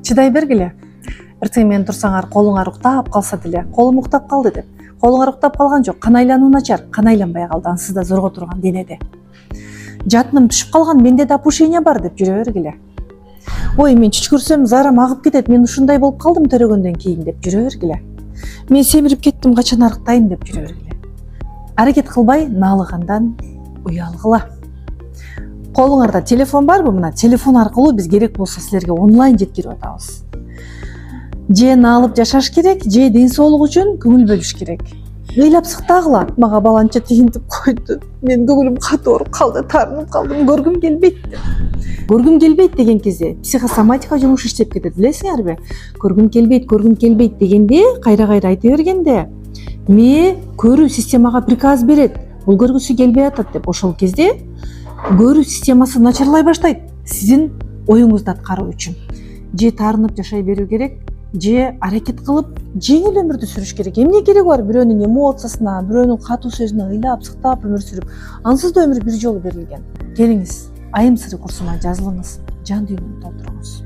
Чыдай бергиле. Эртең менен турсаңар колуңар уктап калса деле, колум уктап калды деп. Колуңар уктап калган жок, кан айлануу начар, кан айланбай калды ансыз да зорго турган денеде. Жатыным түшүп калган, менде да опушение бар деп жүрө бергиле. Ой, мен чүчкүрсөм зарам агып кетет, мен ушундай болуп калдым төрөгөндөн кийин деп жүрө бергиле. Мен семирип кеттим, качан арыктайм деп жүрө бергиле. Аракет кылбай наалыгандан уялгыла. Колуңарда телефон барбы? Мына телефон аркылуу биз керек болсо силерге онлайн жеткирип атабыз. Же наалып жашаш керек, же ден соолук үчүн көңүл бөлүш керек. Ыйлап сыктагыла, мага баланча тигинтип койду. Мен көңүлүм катуу ооруп калды, таарынып калдым, көргүм келбейт деп. Көргүм келбейт деген кезде психосоматика жумуш иштеп кетет, билесиңерби? Көргүм келбейт дегенде, кайра айта бергенде, ме көрүү системага приказ берет. Бул көргүсү келбей атат деп. Ошол кезде көрүү системасы начарлай баштайт сиздин оюңузду аткаруу үчүн. Же таарынып жашай берүү керек, же аракет кылып жеңил өмүрдү сүрүш керек. Эмне кереги бар бирөөнүн эмоциясына, бирөөнүн катуу сөзүнө ыйлап, сыктап өмүр сүрүп? Ансыз да өмүр бир жолу берилген. Келиңиз, айым сыры курсуна жазылыңыз, жан дүйнөнү толтуруңуз.